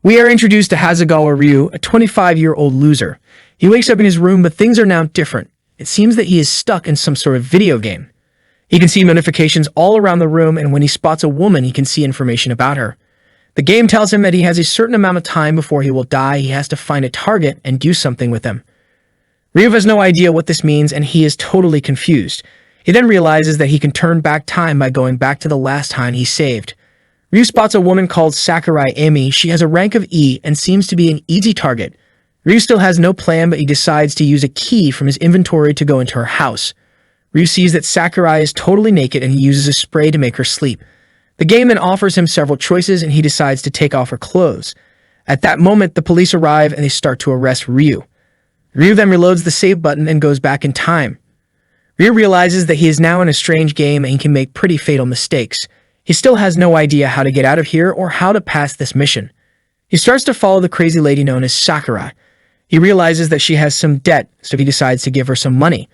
We are introduced to Hasegawa Ryu, a 25-year-old loser. He wakes up in his room, but things are now different. It seems that he is stuck in some sort of video game. He can see notifications all around the room, and when he spots a woman, he can see information about her. The game tells him that he has a certain amount of time before he will die. He has to find a target and do something with them. Ryu has no idea what this means, and he is totally confused. He then realizes that he can turn back time by going back to the last time he saved. Ryu spots a woman called Sakurai Amy. She has a rank of E and seems to be an easy target. Ryu still has no plan, but he decides to use a key from his inventory to go into her house. Ryu sees that Sakurai is totally naked and he uses a spray to make her sleep. The game then offers him several choices and he decides to take off her clothes. At that moment, the police arrive and they start to arrest Ryu. Ryu then reloads the save button and goes back in time. Ryu realizes that he is now in a strange game and he can make pretty fatal mistakes. He still has no idea how to get out of here or how to pass this mission. He starts to follow the crazy lady known as Sakurai. He realizes that she has some debt, so he decides to give her some money.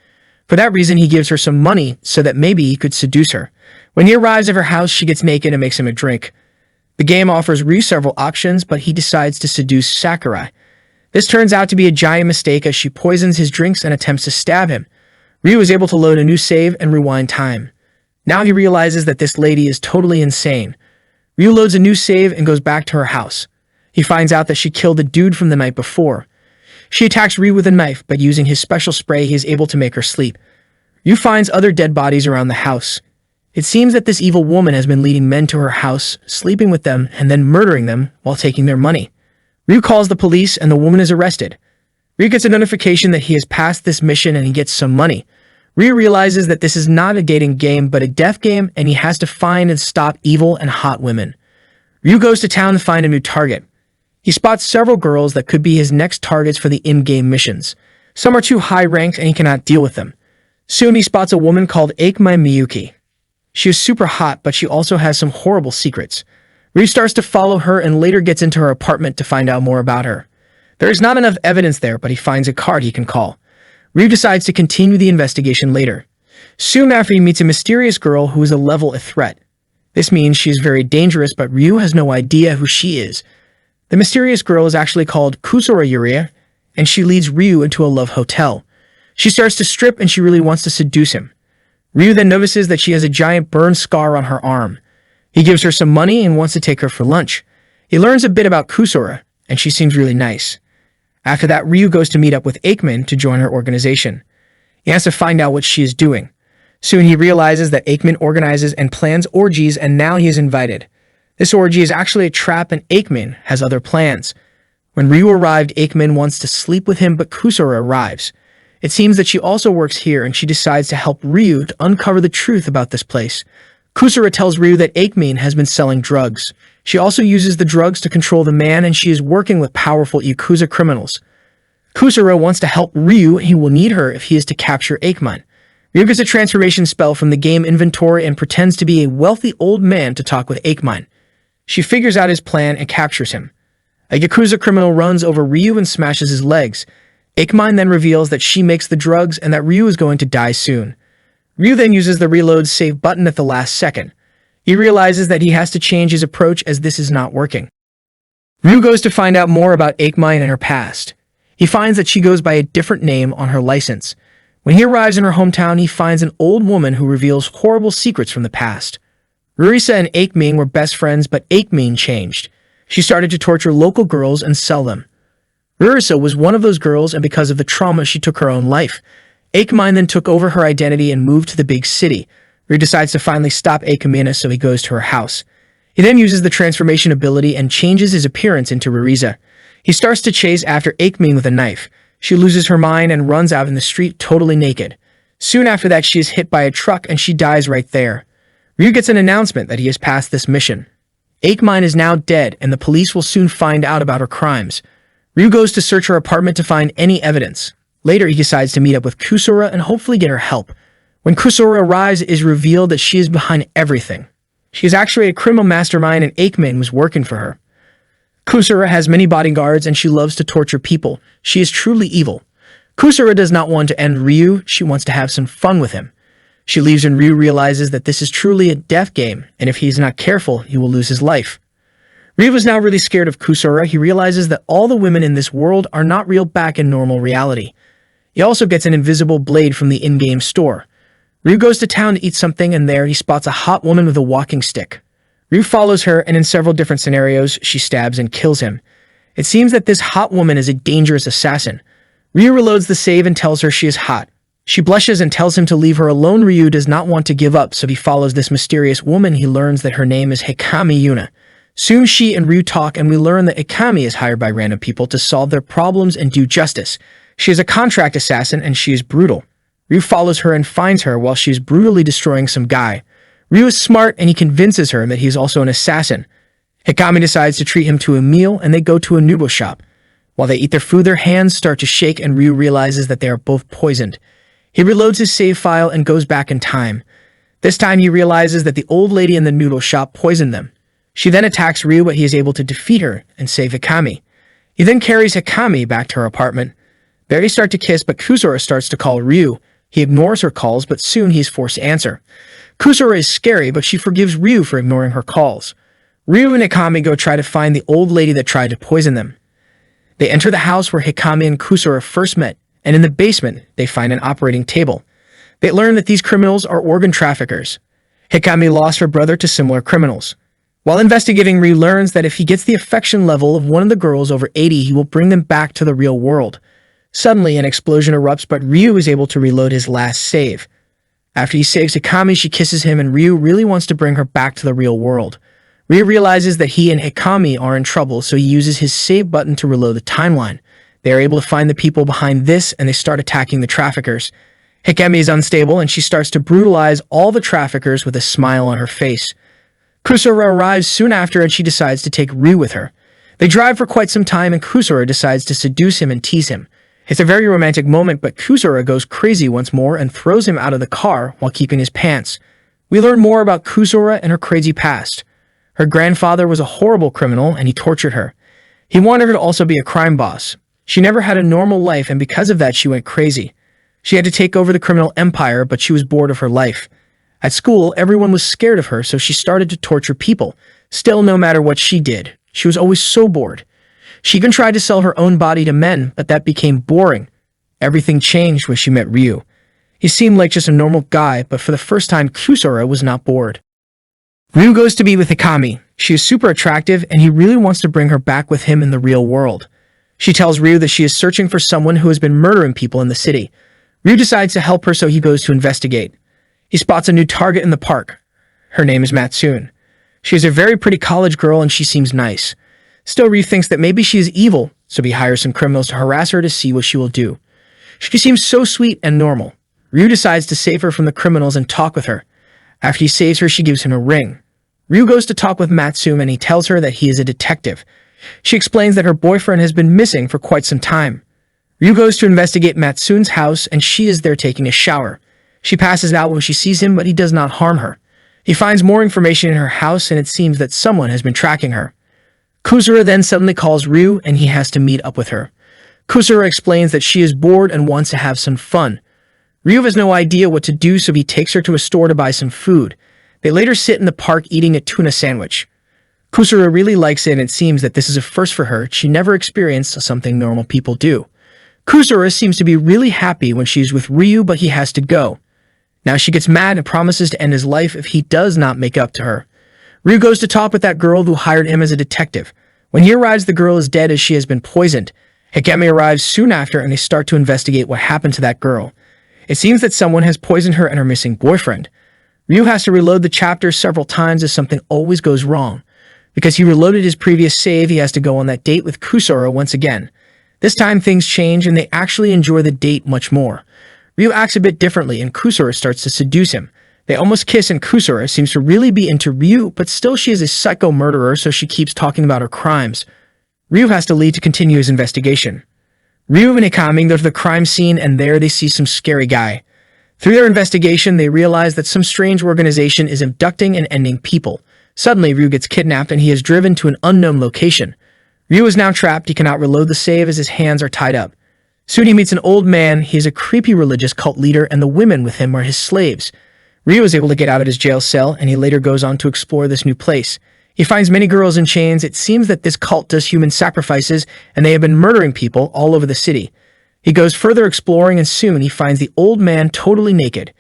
For that reason, he gives her some money so that maybe he could seduce her. When he arrives at her house, she gets naked and makes him a drink. The game offers Ryu several options, but he decides to seduce Sakurai. This turns out to be a giant mistake as she poisons his drinks and attempts to stab him. Ryu is able to load a new save and rewind time. Now he realizes that this lady is totally insane. Ryu loads a new save and goes back to her house. He finds out that she killed the dude from the night before. She attacks Ryu with a knife, but using his special spray, he is able to make her sleep. Ryu finds other dead bodies around the house. It seems that this evil woman has been leading men to her house, sleeping with them, and then murdering them while taking their money. Ryu calls the police and the woman is arrested. Ryu gets a notification that he has passed this mission and he gets some money. Ryu realizes that this is not a dating game but a death game and he has to find and stop evil and hot women. Ryu goes to town to find a new target. He spots several girls that could be his next targets for the in-game missions. Some are too high ranked and he cannot deal with them. Soon he spots a woman called Akemi Miyuki. She is super hot, but she also has some horrible secrets. Ryu starts to follow her and later gets into her apartment to find out more about her. There is not enough evidence there, but he finds a card he can call. Ryu decides to continue the investigation later. Soon after, he meets a mysterious girl who is a level a threat. This means she is very dangerous, but Ryu has no idea who she is. The mysterious girl is actually called Kusura Yuria, and she leads Ryu into a love hotel. She starts to strip and she really wants to seduce him. Ryu then notices that she has a giant burn scar on her arm. He gives her some money and wants to take her for lunch. He learns a bit about Kusura, and she seems really nice. After that, Ryu goes to meet up with Aikman to join her organization. He has to find out what she is doing. Soon he realizes that Aikman organizes and plans orgies and now he is invited. This orgy is actually a trap and Aikman has other plans. When Ryu arrived, Aikman wants to sleep with him, but Kusura arrives. It seems that she also works here and she decides to help Ryu to uncover the truth about this place. Kusura tells Ryu that Aikman has been selling drugs. She also uses the drugs to control the man and she is working with powerful Yakuza criminals. Kusura wants to help Ryu and he will need her if he is to capture Aikman. Ryu gets a transformation spell from the game inventory and pretends to be a wealthy old man to talk with Aikman. She figures out his plan and captures him. A Yakuza criminal runs over Ryu and smashes his legs. Aikman then reveals that she makes the drugs and that Ryu is going to die soon. Ryu then uses the reload save button at the last second. He realizes that he has to change his approach as this is not working. Ryu goes to find out more about Aikman and her past. He finds that she goes by a different name on her license. When he arrives in her hometown, he finds an old woman who reveals horrible secrets from the past. Rurisa and Aikman were best friends, but Aikman changed. She started to torture local girls and sell them. Rurisa was one of those girls, and because of the trauma, she took her own life. Aikman then took over her identity and moved to the big city. Ryu decides to finally stop Aikman, so he goes to her house. He then uses the transformation ability and changes his appearance into Rurisa. He starts to chase after Aikman with a knife. She loses her mind and runs out in the street totally naked. Soon after that, she is hit by a truck and she dies right there. Ryu gets an announcement that he has passed this mission. Aikman is now dead and the police will soon find out about her crimes. Ryu goes to search her apartment to find any evidence. Later, he decides to meet up with Kusura and hopefully get her help. When Kusura arrives, it is revealed that she is behind everything. She is actually a criminal mastermind and Aikman was working for her. Kusura has many bodyguards and she loves to torture people. She is truly evil. Kusura does not want to end Ryu, she wants to have some fun with him. She leaves and Ryu realizes that this is truly a death game, and if he is not careful, he will lose his life. Ryu was now really scared of Kusura. He realizes that all the women in this world are not real back in normal reality. He also gets an invisible blade from the in-game store. Ryu goes to town to eat something, and there he spots a hot woman with a walking stick. Ryu follows her, and in several different scenarios, she stabs and kills him. It seems that this hot woman is a dangerous assassin. Ryu reloads the save and tells her she is hot. She blushes and tells him to leave her alone. Ryu does not want to give up, so he follows this mysterious woman. He learns that her name is Hikami Yuna. Soon she and Ryu talk, and we learn that Hikami is hired by random people to solve their problems and do justice. She is a contract assassin, and she is brutal. Ryu follows her and finds her while she is brutally destroying some guy. Ryu is smart, and he convinces her that he is also an assassin. Hikami decides to treat him to a meal, and they go to a noodle shop. While they eat their food, their hands start to shake, and Ryu realizes that they are both poisoned. He reloads his save file and goes back in time. This time he realizes that the old lady in the noodle shop poisoned them. She then attacks Ryu, but he is able to defeat her and save Hikami. He then carries Hikami back to her apartment. They start to kiss, but Kusura starts to call Ryu. He ignores her calls, but soon he is forced to answer. Kusura is scary, but she forgives Ryu for ignoring her calls. Ryu and Hikami go try to find the old lady that tried to poison them. They enter the house where Hikami and Kusura first met, and in the basement, they find an operating table. They learn that these criminals are organ traffickers. Hikami lost her brother to similar criminals. While investigating, Ryu learns that if he gets the affection level of one of the girls over 80, he will bring them back to the real world. Suddenly, an explosion erupts, but Ryu is able to reload his last save. After he saves Hikami, she kisses him, and Ryu really wants to bring her back to the real world. Ryu realizes that he and Hikami are in trouble, so he uses his save button to reload the timeline. They are able to find the people behind this, and they start attacking the traffickers. Hikami is unstable, and she starts to brutalize all the traffickers with a smile on her face. Kusura arrives soon after, and she decides to take Ryu with her. They drive for quite some time, and Kusura decides to seduce him and tease him. It's a very romantic moment, but Kusura goes crazy once more and throws him out of the car while keeping his pants. We learn more about Kusura and her crazy past. Her grandfather was a horrible criminal, and he tortured her. He wanted her to also be a crime boss. She never had a normal life, and because of that, she went crazy. She had to take over the criminal empire, but she was bored of her life. At school, everyone was scared of her, so she started to torture people. Still, no matter what she did, she was always so bored. She even tried to sell her own body to men, but that became boring. Everything changed when she met Ryu. He seemed like just a normal guy, but for the first time, Kusura was not bored. Ryu goes to be with Hikami. She is super attractive, and he really wants to bring her back with him in the real world. She tells Ryu that she is searching for someone who has been murdering people in the city. Ryu decides to help her, so he goes to investigate. He spots a new target in the park. Her name is Matsune. She is a very pretty college girl, and she seems nice. Still, Ryu thinks that maybe she is evil, so he hires some criminals to harass her to see what she will do. She seems so sweet and normal. Ryu decides to save her from the criminals and talk with her. After he saves her, she gives him a ring. Ryu goes to talk with Matsune, and he tells her that he is a detective. She explains that her boyfriend has been missing for quite some time. Ryu goes to investigate Matsune's house, and she is there taking a shower. She passes out when she sees him, but he does not harm her. He finds more information in her house, and it seems that someone has been tracking her. Kusura then suddenly calls Ryu, and he has to meet up with her. Kusura explains that she is bored and wants to have some fun. Ryu has no idea what to do, so he takes her to a store to buy some food. They later sit in the park eating a tuna sandwich. Kusura really likes it, and it seems that this is a first for her. She never experienced something normal people do. Kusura seems to be really happy when she's with Ryu, but he has to go. Now she gets mad and promises to end his life if he does not make up to her. Ryu goes to talk with that girl who hired him as a detective. When he arrives, the girl is dead as she has been poisoned. Hikami arrives soon after, and they start to investigate what happened to that girl. It seems that someone has poisoned her and her missing boyfriend. Ryu has to reload the chapter several times as something always goes wrong. Because he reloaded his previous save, he has to go on that date with Kusura once again. This time things change, and they actually enjoy the date much more. Ryu acts a bit differently, and Kusura starts to seduce him. They almost kiss, and Kusura seems to really be into Ryu, but still she is a psycho murderer, so she keeps talking about her crimes. Ryu has to leave to continue his investigation. Ryu and Hikami go to the crime scene, and there they see some scary guy. Through their investigation, they realize that some strange organization is abducting and ending people. Suddenly, Ryu gets kidnapped, and he is driven to an unknown location. Ryu is now trapped. He cannot reload the save as his hands are tied up. Soon he meets an old man. He is a creepy religious cult leader, and the women with him are his slaves. Ryu is able to get out of his jail cell, and he later goes on to explore this new place. He finds many girls in chains. It seems that this cult does human sacrifices, and they have been murdering people all over the city. He goes further exploring, and soon he finds the old man totally naked.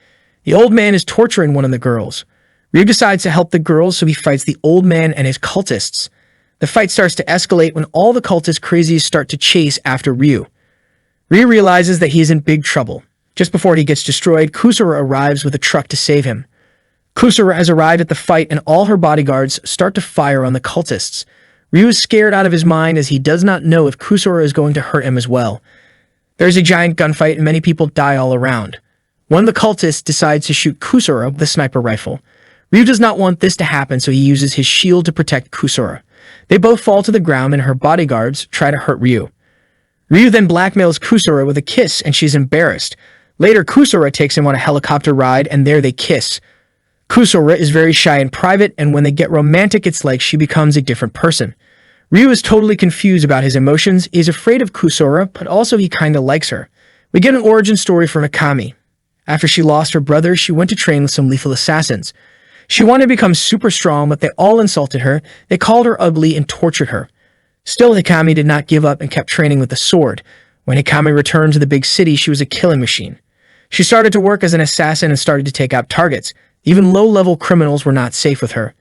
The old man is torturing one of the girls. Ryu decides to help the girls, so he fights the old man and his cultists. The fight starts to escalate when all the cultist crazies start to chase after Ryu. Ryu realizes that he is in big trouble. Just before he gets destroyed, Kusura arrives with a truck to save him. Kusura has arrived at the fight, and all her bodyguards start to fire on the cultists. Ryu is scared out of his mind as he does not know if Kusura is going to hurt him as well. There is a giant gunfight and many people die all around. One of the cultists decides to shoot Kusura with a sniper rifle. Ryu does not want this to happen, so he uses his shield to protect Kusura. They both fall to the ground and her bodyguards try to hurt Ryu. Ryu then blackmails Kusura with a kiss and she's embarrassed. Later, Kusura takes him on a helicopter ride and there they kiss. Kusura is very shy in private, and when they get romantic, it's like she becomes a different person. Ryu is totally confused about his emotions. He is afraid of Kusura, but also he kinda likes her. We get an origin story from Akami. After she lost her brother, she went to train with some lethal assassins. She wanted to become super strong, but they all insulted her. They called her ugly and tortured her. Still, Hikami did not give up and kept training with the sword. When Hikami returned to the big city, she was a killing machine. She started to work as an assassin and started to take out targets. Even low-level criminals were not safe with her.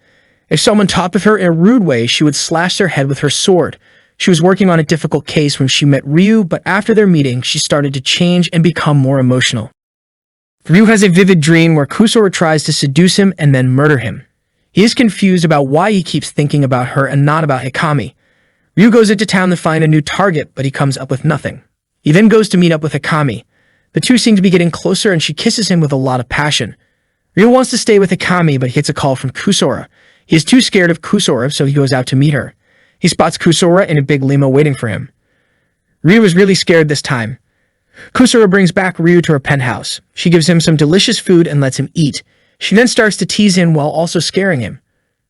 If someone talked with her in a rude way, she would slash their head with her sword. She was working on a difficult case when she met Ryu, but after their meeting, she started to change and become more emotional. Ryu has a vivid dream where Kusura tries to seduce him and then murder him. He is confused about why he keeps thinking about her and not about Hikami. Ryu goes into town to find a new target, but he comes up with nothing. He then goes to meet up with Hikami. The two seem to be getting closer and she kisses him with a lot of passion. Ryu wants to stay with Hikami, but he gets a call from Kusura. He is too scared of Kusura, so he goes out to meet her. He spots Kusura in a big limo waiting for him. Ryu is really scared this time. Kusura brings back Ryu to her penthouse. She gives him some delicious food and lets him eat. She then starts to tease him while also scaring him.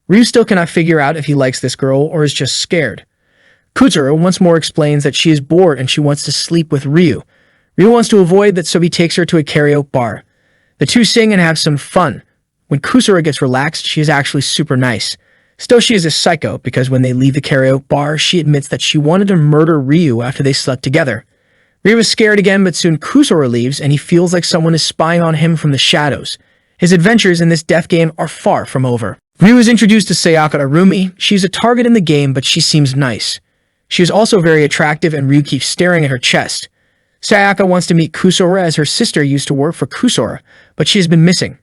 Ryu still cannot figure out if he likes this girl or is just scared. Kusura once more explains that she is bored and she wants to sleep with Ryu. Ryu wants to avoid that, so he takes her to a karaoke bar. The two sing and have some fun. When Kusura gets relaxed, she is actually super nice. Still, she is a psycho because when they leave the karaoke bar, she admits that she wanted to murder Ryu after they slept together. Ryu is scared again, but soon Kusura leaves and he feels like someone is spying on him from the shadows. His adventures in this death game are far from over. Ryu is introduced to Sayaka Arumi. She's a target in the game, but she seems nice. She is also very attractive and Ryu keeps staring at her chest. Sayaka wants to meet Kusura as her sister used to work for Kusura, but she has been missing.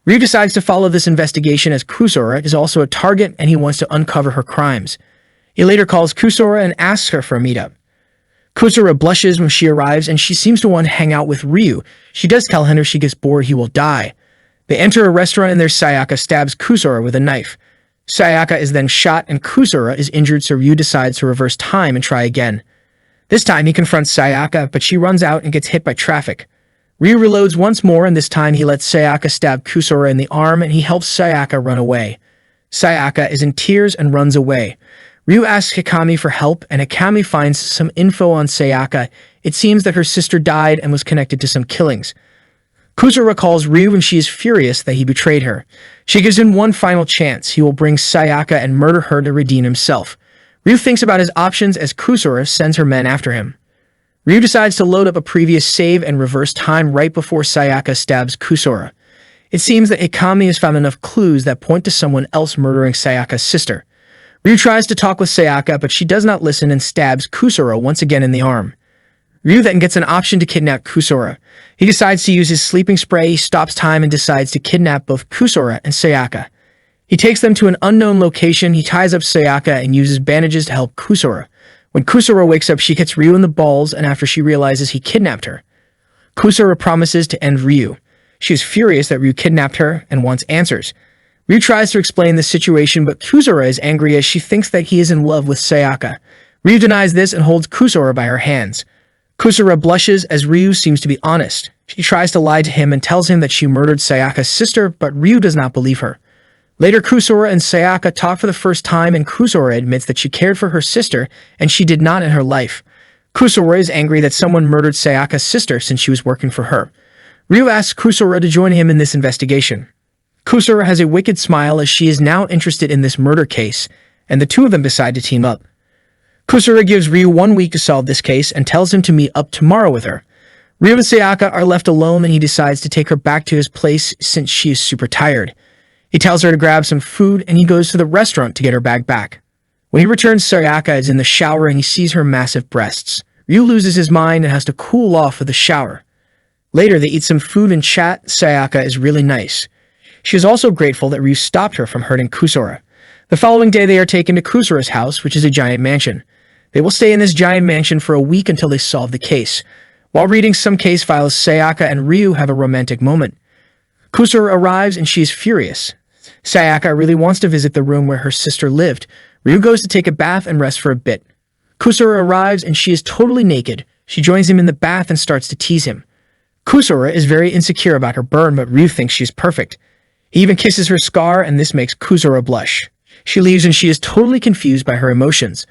Ryu decides to follow this investigation as Kusura is also a target and he wants to uncover her crimes. He later calls Kusura and asks her for a meetup. Kusura blushes when she arrives and she seems to want to hang out with Ryu. She does tell him if she gets bored he will die. They enter a restaurant and there Sayaka stabs Kusura with a knife. Sayaka is then shot and Kusura is injured, so Ryu decides to reverse time and try again. This time he confronts Sayaka, but she runs out and gets hit by traffic. Ryu reloads once more and this time he lets Sayaka stab Kusura in the arm and he helps Sayaka run away. Sayaka is in tears and runs away. Ryu asks Hikami for help and Hikami finds some info on Sayaka. It seems that her sister died and was connected to some killings. Kusura calls Ryu and she is furious that he betrayed her. She gives him one final chance. He will bring Sayaka and murder her to redeem himself. Ryu thinks about his options as Kusura sends her men after him. Ryu decides to load up a previous save and reverse time right before Sayaka stabs Kusura. It seems that Hikami has found enough clues that point to someone else murdering Sayaka's sister. Ryu tries to talk with Sayaka, but she does not listen and stabs Kusura once again in the arm. Ryu then gets an option to kidnap Kusura. He decides to use his sleeping spray, he stops time and decides to kidnap both Kusura and Sayaka. He takes them to an unknown location, he ties up Sayaka and uses bandages to help Kusura. When Kusura wakes up, she hits Ryu in the balls and after she realizes he kidnapped her. Kusura promises to end Ryu. She is furious that Ryu kidnapped her and wants answers. Ryu tries to explain the situation, but Kusura is angry as she thinks that he is in love with Sayaka. Ryu denies this and holds Kusura by her hands. Kusura blushes as Ryu seems to be honest. She tries to lie to him and tells him that she murdered Sayaka's sister, but Ryu does not believe her. Later, Kusura and Sayaka talk for the first time and Kusura admits that she cared for her sister and she did not in her life. Kusura is angry that someone murdered Sayaka's sister since she was working for her. Ryu asks Kusura to join him in this investigation. Kusura has a wicked smile as she is now interested in this murder case, and the two of them decide to team up. Kusura gives Ryu 1 week to solve this case and tells him to meet up tomorrow with her. Ryu and Sayaka are left alone and he decides to take her back to his place since she is super tired. He tells her to grab some food and he goes to the restaurant to get her bag back. When he returns, Sayaka is in the shower and he sees her massive breasts. Ryu loses his mind and has to cool off with the shower. Later, they eat some food and chat. Sayaka is really nice. She is also grateful that Ryu stopped her from hurting Kusura. The following day, they are taken to Kusura's house, which is a giant mansion. They will stay in this giant mansion for a week until they solve the case. While reading some case files, Sayaka and Ryu have a romantic moment. Kusura arrives and she is furious. Sayaka really wants to visit the room where her sister lived. Ryu goes to take a bath and rest for a bit. Kusura arrives and she is totally naked. She joins him in the bath and starts to tease him. Kusura is very insecure about her burn, but Ryu thinks she's perfect. He even kisses her scar and this makes Kusura blush. She leaves and she is totally confused by her emotions.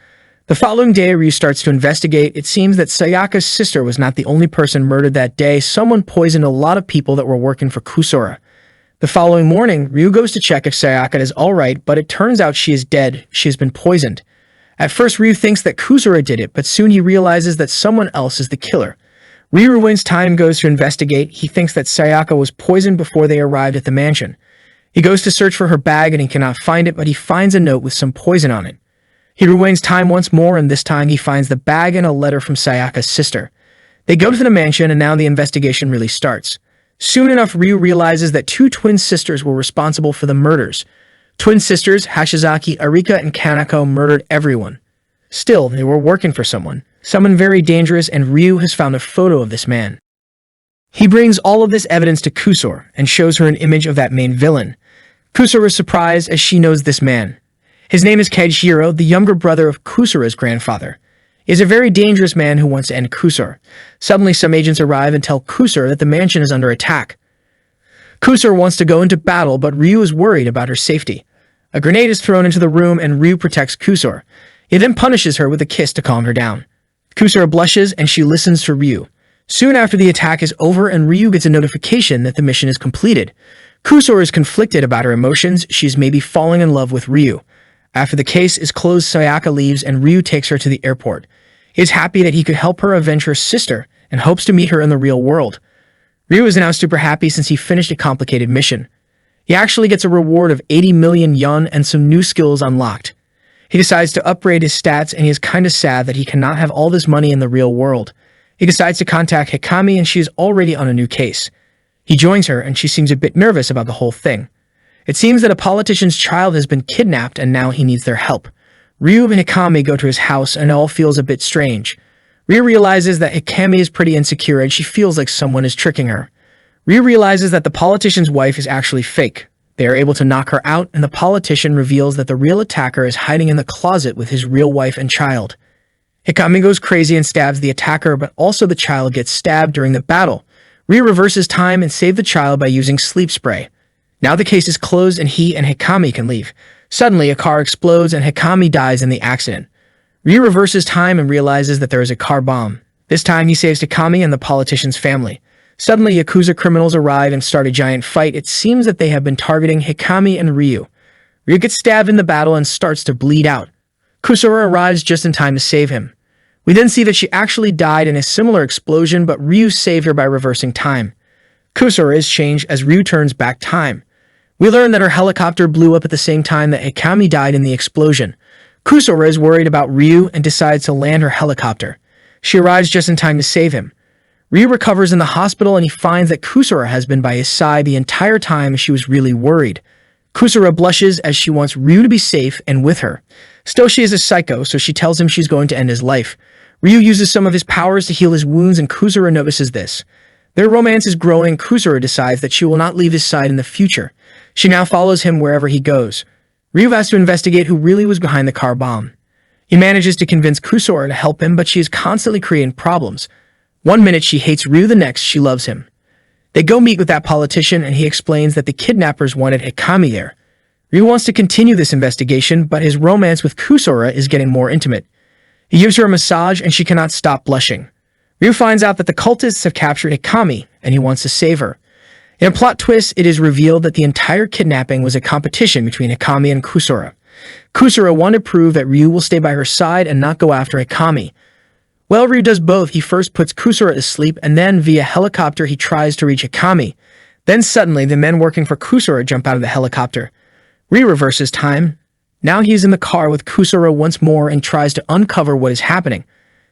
The following day, Ryu starts to investigate. It seems that Sayaka's sister was not the only person murdered that day. Someone poisoned a lot of people that were working for Kusura. The following morning, Ryu goes to check if Sayaka is alright, but it turns out she is dead. She has been poisoned. At first, Ryu thinks that Kusura did it, but soon he realizes that someone else is the killer. Ryu wins time and goes to investigate. He thinks that Sayaka was poisoned before they arrived at the mansion. He goes to search for her bag and he cannot find it, but he finds a note with some poison on it. He rewinds time once more, and this time he finds the bag and a letter from Sayaka's sister. They go to the mansion, and now the investigation really starts. Soon enough, Ryu realizes that 2 twin sisters were responsible for the murders. Twin sisters, Hashizaki, Arika, and Kanako murdered everyone. Still, they were working for someone very dangerous, and Ryu has found a photo of this man. He brings all of this evidence to Kusura and shows her an image of that main villain. Kusura is surprised as she knows this man. His name is Keiichiro, the younger brother of Kusura's grandfather. He is a very dangerous man who wants to end Kusura. Suddenly, some agents arrive and tell Kusura that the mansion is under attack. Kusura wants to go into battle, but Ryu is worried about her safety. A grenade is thrown into the room and Ryu protects Kusura. He then punishes her with a kiss to calm her down. Kusura blushes and she listens to Ryu. Soon after the attack is over and Ryu gets a notification that the mission is completed. Kusura is conflicted about her emotions. She is maybe falling in love with Ryu. After the case is closed, Sayaka leaves and Ryu takes her to the airport. He is happy that he could help her avenge her sister and hopes to meet her in the real world. Ryu is now super happy since he finished a complicated mission. He actually gets a reward of 80 million yen and some new skills unlocked. He decides to upgrade his stats and he is kinda sad that he cannot have all this money in the real world. He decides to contact Hikami and she is already on a new case. He joins her and she seems a bit nervous about the whole thing. It seems that a politician's child has been kidnapped and now he needs their help. Ryu and Hikami go to his house and it all feels a bit strange. Ryu realizes that Hikami is pretty insecure and she feels like someone is tricking her. Ryu realizes that the politician's wife is actually fake. They are able to knock her out and the politician reveals that the real attacker is hiding in the closet with his real wife and child. Hikami goes crazy and stabs the attacker, but also the child gets stabbed during the battle. Ryu reverses time and saves the child by using sleep spray. Now the case is closed and he and Hikami can leave. Suddenly, a car explodes and Hikami dies in the accident. Ryu reverses time and realizes that there is a car bomb. This time, he saves Hikami and the politician's family. Suddenly, Yakuza criminals arrive and start a giant fight. It seems that they have been targeting Hikami and Ryu. Ryu gets stabbed in the battle and starts to bleed out. Kusura arrives just in time to save him. We then see that she actually died in a similar explosion, but Ryu saved her by reversing time. Kusura is changed as Ryu turns back time. We learn that her helicopter blew up at the same time that Hikami died in the explosion. Kusura is worried about Ryu and decides to land her helicopter. She arrives just in time to save him. Ryu recovers in the hospital and he finds that Kusura has been by his side the entire time. She was really worried. Kusura blushes as she wants Ryu to be safe and with her. Still, she is a psycho, so she tells him she's going to end his life. Ryu uses some of his powers to heal his wounds and Kusura notices this. Their romance is growing. Kusura decides that she will not leave his side in the future. She now follows him wherever he goes. Ryu has to investigate who really was behind the car bomb. He manages to convince Kusura to help him, but she is constantly creating problems. One minute she hates Ryu, the next she loves him. They go meet with that politician and he explains that the kidnappers wanted Hikami there. Ryu wants to continue this investigation, but his romance with Kusura is getting more intimate. He gives her a massage and she cannot stop blushing. Ryu finds out that the cultists have captured Hikami and he wants to save her. In a plot twist, it is revealed that the entire kidnapping was a competition between Hikami and Kusura. Kusura wanted to prove that Ryu will stay by her side and not go after Hikami. Well, Ryu does both. He first puts Kusura to sleep, and then via helicopter he tries to reach Hikami. Then suddenly, the men working for Kusura jump out of the helicopter. Ryu reverses time. Now he is in the car with Kusura once more and tries to uncover what is happening.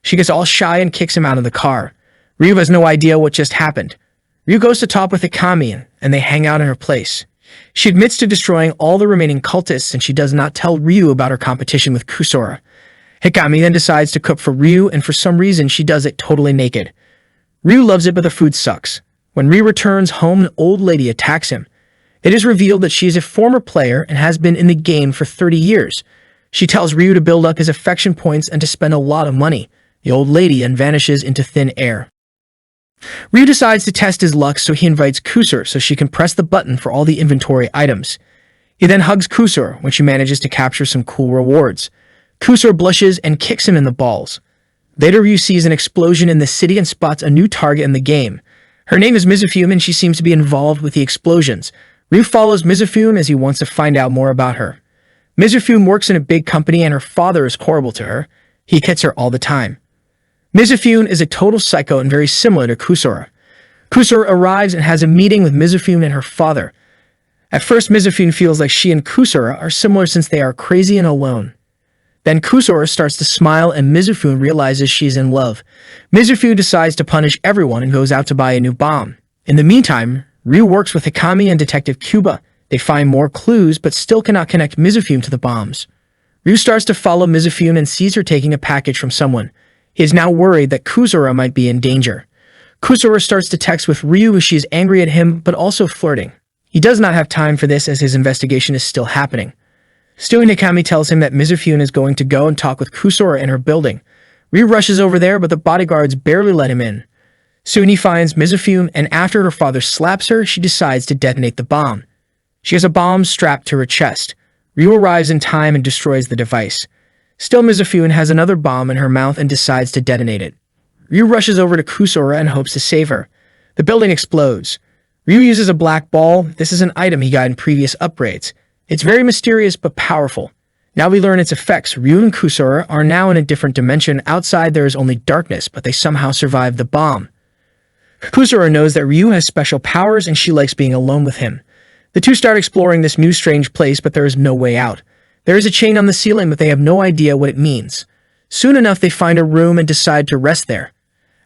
She gets all shy and kicks him out of the car. Ryu has no idea what just happened. Ryu goes to talk with Hikami, and they hang out in her place. She admits to destroying all the remaining cultists, and she does not tell Ryu about her competition with Kusura. Hikami then decides to cook for Ryu, and for some reason she does it totally naked. Ryu loves it, but the food sucks. When Ryu returns home, an old lady attacks him. It is revealed that she is a former player and has been in the game for 30 years. She tells Ryu to build up his affection points and to spend a lot of money. The old lady then vanishes into thin air. Ryu decides to test his luck, so he invites Kusura so she can press the button for all the inventory items. He then hugs Kusura when she manages to capture some cool rewards. Kusura blushes and kicks him in the balls. Later, Ryu sees an explosion in the city and spots a new target in the game. Her name is Mizufune, and she seems to be involved with the explosions. Ryu follows Mizufune as he wants to find out more about her. Mizufune works in a big company and her father is horrible to her. He hits her all the time. Mizufune is a total psycho and very similar to Kusura. Kusura arrives and has a meeting with Mizufune and her father. At first, Mizufune feels like she and Kusura are similar since they are crazy and alone. Then Kusura starts to smile and Mizufune realizes she's in love. Mizufune decides to punish everyone and goes out to buy a new bomb. In the meantime, Ryu works with Hikami and Detective Cuba. They find more clues but still cannot connect Mizufune to the bombs. Ryu starts to follow Mizufune and sees her taking a package from someone. He is now worried that Kusura might be in danger. Kusura starts to text with Ryu as she is angry at him but also flirting. He does not have time for this as his investigation is still happening. Soon Hikami tells him that Mizufune is going to go and talk with Kusura in her building. Ryu rushes over there, but the bodyguards barely let him in. Soon he finds Mizufune, and after her father slaps her, she decides to detonate the bomb. She has a bomb strapped to her chest. Ryu arrives in time and destroys the device. Still, Mizufune has another bomb in her mouth and decides to detonate it. Ryu rushes over to Kusura and hopes to save her. The building explodes. Ryu uses a black ball. This is an item he got in previous upgrades. It's very mysterious but powerful. Now we learn its effects. Ryu and Kusura are now in a different dimension. Outside there is only darkness, but they somehow survived the bomb. Kusura knows that Ryu has special powers and she likes being alone with him. The two start exploring this new strange place, but there is no way out. There is a chain on the ceiling, but they have no idea what it means. Soon enough, they find a room and decide to rest there.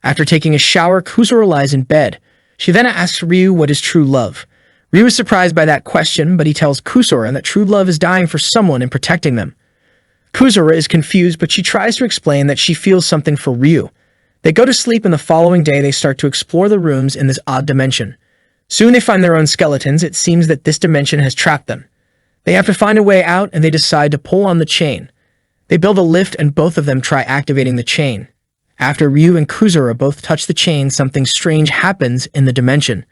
After taking a shower, Kusura lies in bed. She then asks Ryu what is true love. Ryu is surprised by that question, but he tells Kusura that true love is dying for someone and protecting them. Kusura is confused, but she tries to explain that she feels something for Ryu. They go to sleep, and the following day they start to explore the rooms in this odd dimension. Soon they find their own skeletons. It seems that this dimension has trapped them. They have to find a way out, and they decide to pull on the chain. They build a lift, and both of them try activating the chain. After Ryu and Kusura both touch the chain, something strange happens in the dimension.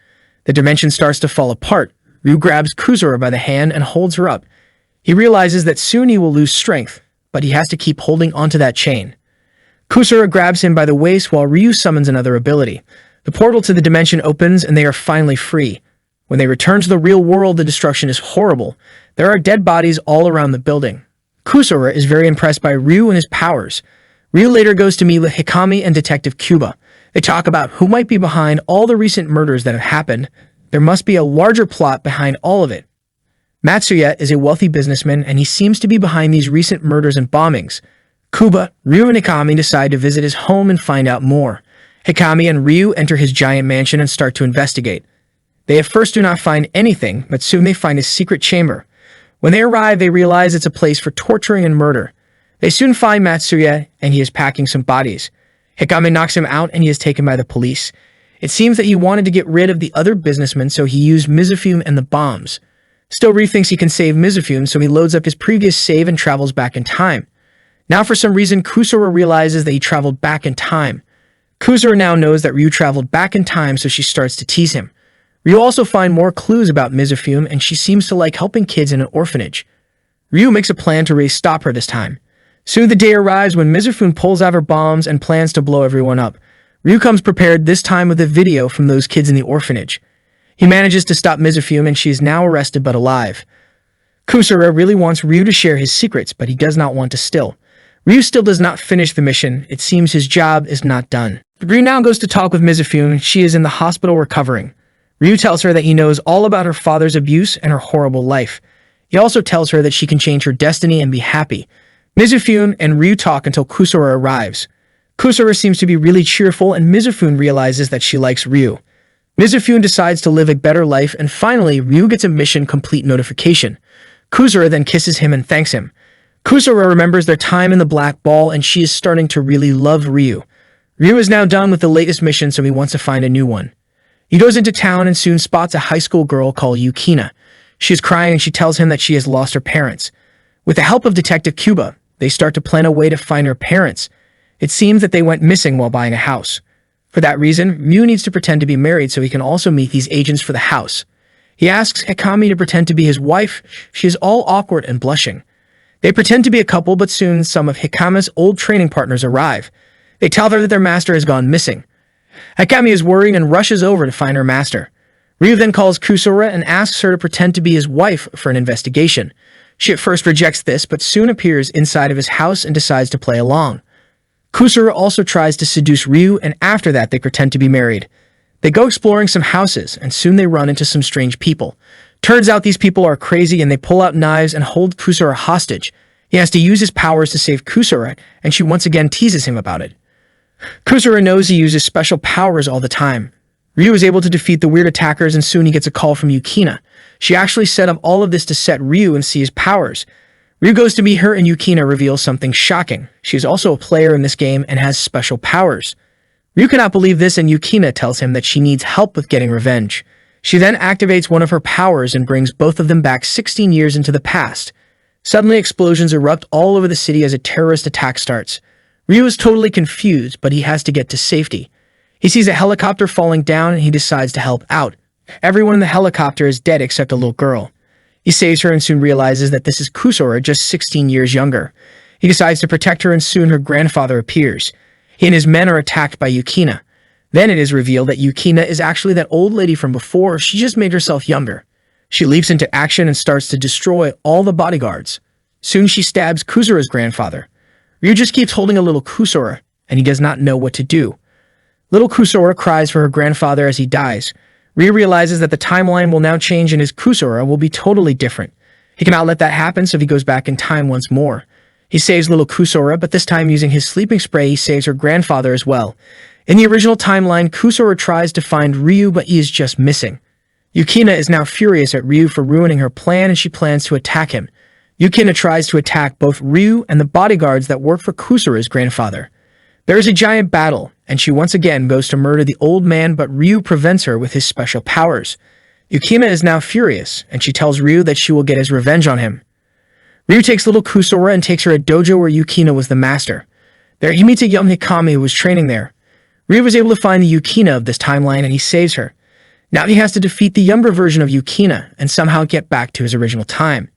The dimension starts to fall apart. Ryu grabs Kusura by the hand and holds her up. He realizes that soon he will lose strength, but he has to keep holding onto that chain. Kusura grabs him by the waist while Ryu summons another ability. The portal to the dimension opens and they are finally free. When they return to the real world, the destruction is horrible. There are dead bodies all around the building. Kusura is very impressed by Ryu and his powers. Ryu later goes to meet with Hikami and Detective Cuba. They talk about who might be behind all the recent murders that have happened. There must be a larger plot behind all of it. Matsuya is a wealthy businessman, and he seems to be behind these recent murders and bombings. Kuba, Ryu, and Hikami decide to visit his home and find out more. Hikami and Ryu enter his giant mansion and start to investigate. They at first do not find anything, but soon they find his secret chamber. When they arrive, they realize it's a place for torturing and murder. They soon find Matsuya, and he is packing some bodies. Hikami knocks him out, and he is taken by the police. It seems that he wanted to get rid of the other businessmen, so he used Mizufune and the bombs. Still, Ryu thinks he can save Mizufune, so he loads up his previous save and travels back in time. Now, for some reason, Kusura realizes that he traveled back in time. Kusura now knows that Ryu traveled back in time, so she starts to tease him. Ryu also finds more clues about Mizufune, and she seems to like helping kids in an orphanage. Ryu makes a plan to really stop her this time. Soon the day arrives when Mizufune pulls out her bombs and plans to blow everyone up. Ryu comes prepared, this time with a video from those kids in the orphanage. He manages to stop Mizafune and she is now arrested but alive. Kusura really wants Ryu to share his secrets, but he does not want to still. Ryu still does not finish the mission. It seems his job is not done. Ryu now goes to talk with Mizafune. She is in the hospital recovering. Ryu tells her that he knows all about her father's abuse and her horrible life. He also tells her that she can change her destiny and be happy. Mizafune and Ryu talk until Kusura arrives. Kusura seems to be really cheerful and Mizafune realizes that she likes Ryu. Mizafune decides to live a better life and finally Ryu gets a mission complete notification. Kusura then kisses him and thanks him. Kusura remembers their time in the Black Ball and she is starting to really love Ryu. Ryu is now done with the latest mission, so he wants to find a new one. He goes into town and soon spots a high school girl called Yukina. She is crying and she tells him that she has lost her parents. With the help of Detective Cuba, they start to plan a way to find her parents. It seems that they went missing while buying a house. For that reason, Ryu needs to pretend to be married so he can also meet these agents for the house. He asks Hikami to pretend to be his wife. She is all awkward and blushing. They pretend to be a couple, but soon some of Hikami's old training partners arrive. They tell her that their master has gone missing. Hikami is worried and rushes over to find her master. Ryu then calls Kusura and asks her to pretend to be his wife for an investigation. She at first rejects this, but soon appears inside of his house and decides to play along. Kusura also tries to seduce Ryu, and after that they pretend to be married. They go exploring some houses, and soon they run into some strange people. Turns out these people are crazy and they pull out knives and hold Kusura hostage. He has to use his powers to save Kusura, and she once again teases him about it. Kusura knows he uses special powers all the time. Ryu is able to defeat the weird attackers and soon he gets a call from Yukina. She actually set up all of this to set Ryu and see his powers. Ryu goes to meet her and Yukina reveals something shocking. She is also a player in this game and has special powers. Ryu cannot believe this and Yukina tells him that she needs help with getting revenge. She then activates one of her powers and brings both of them back 16 years into the past. Suddenly explosions erupt all over the city as a terrorist attack starts. Ryu is totally confused, but he has to get to safety. He sees a helicopter falling down and he decides to help out. Everyone in the helicopter is dead except a little girl. He saves her and soon realizes that this is Kusura, just 16 years younger. He decides to protect her and soon her grandfather appears. He and his men are attacked by Yukina. Then it is revealed that Yukina is actually that old lady from before. She just made herself younger. She leaps into action and starts to destroy all the bodyguards. Soon she stabs Kusura's grandfather. Ryu just keeps holding a little Kusura, and he does not know what to do. Little Kusura cries for her grandfather as he dies. Ryu realizes that the timeline will now change and his Kusura will be totally different. He cannot let that happen, so he goes back in time once more. He saves little Kusura, but this time using his sleeping spray, he saves her grandfather as well. In the original timeline, Kusura tries to find Ryu, but he is just missing. Yukina is now furious at Ryu for ruining her plan, and she plans to attack him. Yukina tries to attack both Ryu and the bodyguards that work for Kusura's grandfather. There is a giant battle, and she once again goes to murder the old man, but Ryu prevents her with his special powers. Yukina is now furious, and she tells Ryu that she will get his revenge on him. Ryu takes little Kusura and takes her to a dojo where Yukina was the master. There he meets a young Hikami who was training there. Ryu was able to find the Yukina of this timeline and he saves her. Now he has to defeat the younger version of Yukina and somehow get back to his original time.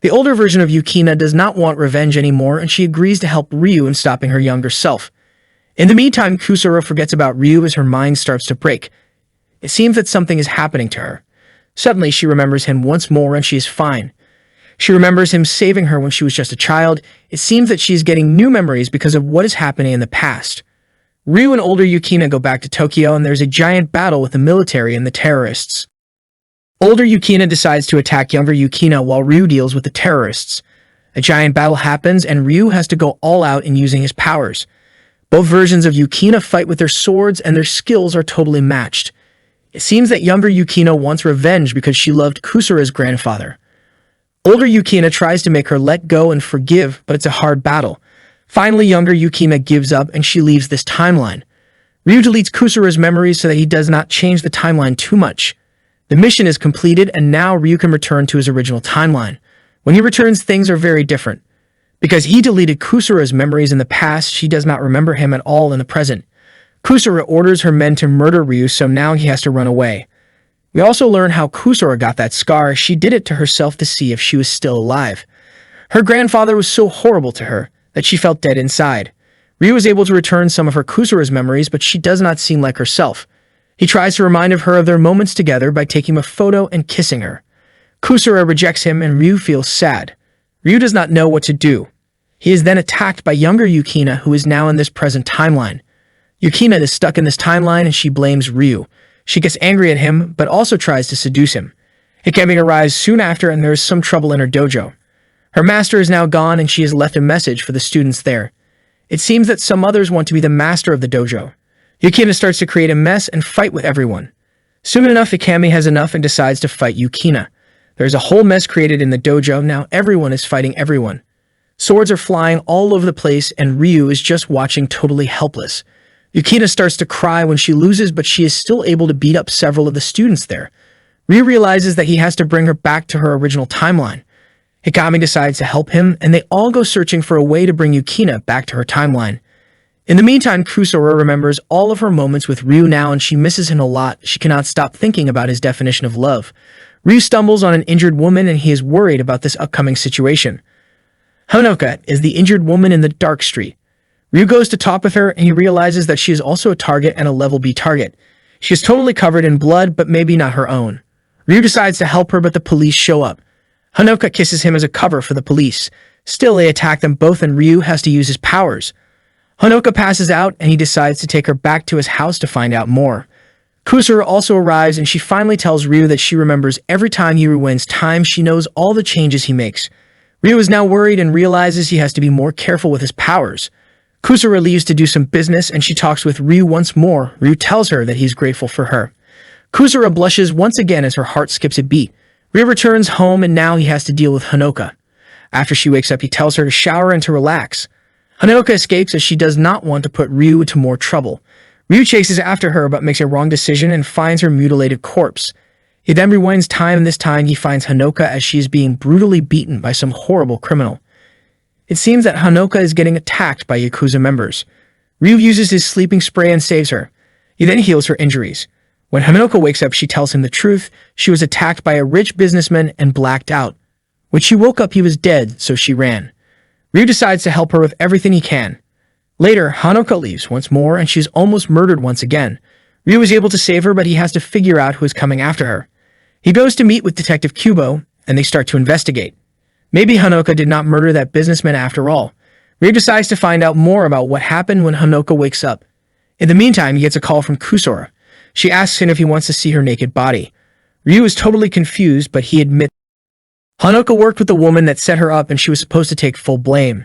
The older version of Yukina does not want revenge anymore and she agrees to help Ryu in stopping her younger self. In the meantime, Kusura forgets about Ryu as her mind starts to break. It seems that something is happening to her. Suddenly she remembers him once more and she is fine. She remembers him saving her when she was just a child. It seems that she is getting new memories because of what is happening in the past. Ryu and older Yukina go back to Tokyo and there's a giant battle with the military and the terrorists. Older Yukina decides to attack younger Yukina while Ryu deals with the terrorists. A giant battle happens and Ryu has to go all out in using his powers. Both versions of Yukina fight with their swords and their skills are totally matched. It seems that younger Yukina wants revenge because she loved Kusura's grandfather. Older Yukina tries to make her let go and forgive, but it's a hard battle. Finally, younger Yukina gives up and she leaves this timeline. Ryu deletes Kusura's memories so that he does not change the timeline too much. The mission is completed and now Ryu can return to his original timeline. When he returns, things are very different. Because he deleted Kusura's memories in the past, she does not remember him at all in the present. Kusura orders her men to murder Ryu, so now he has to run away. We also learn how Kusura got that scar. She did it to herself to see if she was still alive. Her grandfather was so horrible to her that she felt dead inside. Ryu was able to return some of her Kusura's memories, but she does not seem like herself. He tries to remind her of their moments together by taking a photo and kissing her. Kusura rejects him and Ryu feels sad. Ryu does not know what to do. He is then attacked by younger Yukina, who is now in this present timeline. Yukina is stuck in this timeline and she blames Ryu. She gets angry at him, but also tries to seduce him. Ikemi arrives soon after and there is some trouble in her dojo. Her master is now gone and she has left a message for the students there. It seems that some others want to be the master of the dojo. Yukina starts to create a mess and fight with everyone. Soon enough, Ikemi has enough and decides to fight Yukina. There's a whole mess created in the dojo. Now everyone is fighting everyone. Swords are flying all over the place and Ryu is just watching, totally helpless. Yukina starts to cry when she loses, but she is still able to beat up several of the students there. Ryu realizes that he has to bring her back to her original timeline. Ikemi decides to help him, and they all go searching for a way to bring Yukina back to her timeline. In the meantime, Kusura remembers all of her moments with Ryu now and she misses him a lot. She cannot stop thinking about his definition of love. Ryu stumbles on an injured woman and he is worried about this upcoming situation. Honoka is the injured woman in the dark street. Ryu goes to talk with her and he realizes that she is also a target and a level B target. She is totally covered in blood, but maybe not her own. Ryu decides to help her, but the police show up. Honoka kisses him as a cover for the police. Still, they attack them both and Ryu has to use his powers. Honoka passes out and he decides to take her back to his house to find out more. Kusura also arrives and she finally tells Ryu that she remembers every time he rewinds time. She knows all the changes he makes. Ryu is now worried and realizes he has to be more careful with his powers. Kusura leaves to do some business and she talks with Ryu once more. Ryu tells her that he's grateful for her. Kusura blushes once again as her heart skips a beat. Ryu returns home and now he has to deal with Honoka. After she wakes up, he tells her to shower and to relax. Honoka escapes as she does not want to put Ryu into more trouble. Ryu chases after her but makes a wrong decision and finds her mutilated corpse. He then rewinds time and this time he finds Honoka as she is being brutally beaten by some horrible criminal. It seems that Honoka is getting attacked by Yakuza members. Ryu uses his sleeping spray and saves her. He then heals her injuries. When Honoka wakes up, she tells him the truth. She was attacked by a rich businessman and blacked out. When she woke up, he was dead, so she ran. Ryu decides to help her with everything he can. Later, Honoka leaves once more and she's almost murdered once again. Ryu is able to save her, but he has to figure out who is coming after her. He goes to meet with Detective Kubo, and they start to investigate. Maybe Honoka did not murder that businessman after all. Ryu decides to find out more about what happened when Honoka wakes up. In the meantime, he gets a call from Kusura. She asks him if he wants to see her naked body. Ryu is totally confused, but he admits Honoka worked with the woman that set her up and she was supposed to take full blame.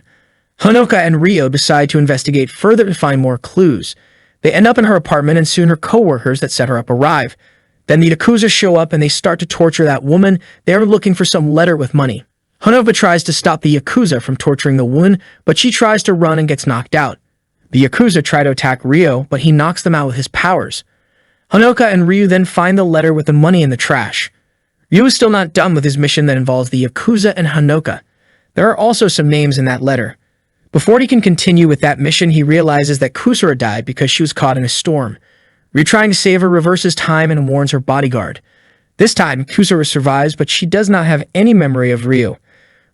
Honoka and Ryo decide to investigate further to find more clues. They end up in her apartment and soon her co-workers that set her up arrive. Then the Yakuza show up and they start to torture that woman. They are looking for some letter with money. Honoka tries to stop the Yakuza from torturing the woman, but she tries to run and gets knocked out. The Yakuza try to attack Ryo, but he knocks them out with his powers. Honoka and Ryu then find the letter with the money in the trash. Ryu is still not done with his mission that involves the Yakuza and Honoka. There are also some names in that letter. Before he can continue with that mission, he realizes that Kusura died because she was caught in a storm. Ryu, trying to save her, reverses time and warns her bodyguard. This time, Kusura survives, but she does not have any memory of Ryu.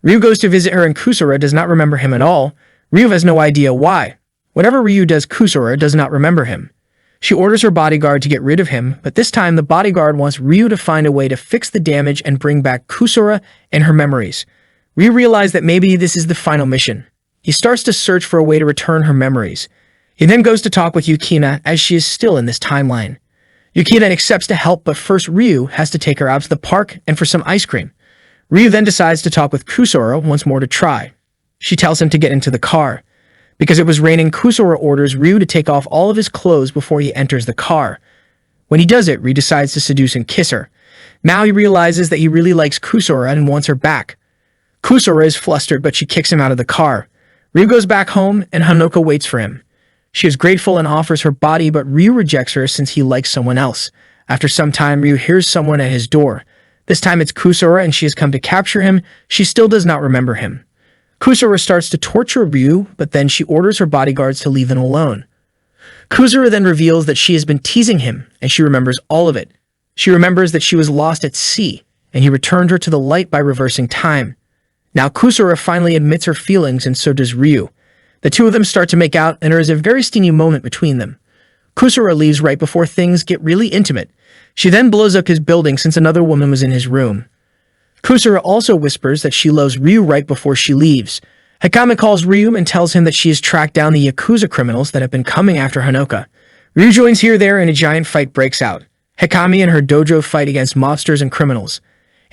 Ryu goes to visit her and Kusura does not remember him at all. Ryu has no idea why. Whatever Ryu does, Kusura does not remember him. She orders her bodyguard to get rid of him, but this time the bodyguard wants Ryu to find a way to fix the damage and bring back Kusura and her memories. Ryu realizes that maybe this is the final mission. He starts to search for a way to return her memories. He then goes to talk with Yukina as she is still in this timeline. Yukina accepts to help, but first Ryu has to take her out to the park and for some ice cream. Ryu then decides to talk with Kusura once more to try. She tells him to get into the car. Because it was raining, Kusura orders Ryu to take off all of his clothes before he enters the car. When he does it, Ryu decides to seduce and kiss her. Now he realizes that he really likes Kusura and wants her back. Kusura is flustered, but she kicks him out of the car. Ryu goes back home, and Honoka waits for him. She is grateful and offers her body, but Ryu rejects her since he likes someone else. After some time, Ryu hears someone at his door. This time it's Kusura, and she has come to capture him. She still does not remember him. Kusura starts to torture Ryu, but then she orders her bodyguards to leave him alone. Kusura then reveals that she has been teasing him, and she remembers all of it. She remembers that she was lost at sea, and he returned her to the light by reversing time. Now Kusura finally admits her feelings, and so does Ryu. The two of them start to make out, and there is a very steamy moment between them. Kusura leaves right before things get really intimate. She then blows up his building since another woman was in his room. Kusura also whispers that she loves Ryu right before she leaves. Hikami calls Ryu and tells him that she has tracked down the Yakuza criminals that have been coming after Hanoka. Ryu joins here there and a giant fight breaks out. Hikami and her dojo fight against mobsters and criminals.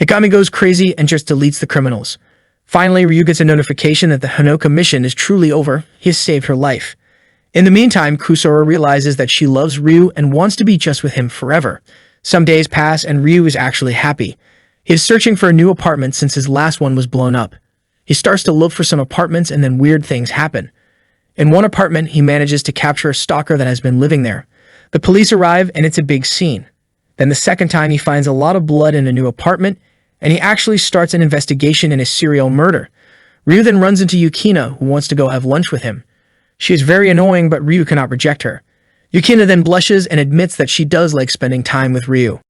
Hikami goes crazy and just deletes the criminals. Finally, Ryu gets a notification that the Hanoka mission is truly over. He has saved her life. In the meantime, Kusura realizes that she loves Ryu and wants to be just with him forever. Some days pass and Ryu is actually happy. He is searching for a new apartment since his last one was blown up. He starts to look for some apartments and then weird things happen. In one apartment, he manages to capture a stalker that has been living there. The police arrive and it's a big scene. Then the second time he finds a lot of blood in a new apartment and he actually starts an investigation in a serial murder. Ryu then runs into Yukina, who wants to go have lunch with him. She is very annoying, but Ryu cannot reject her. Yukina then blushes and admits that she does like spending time with Ryu.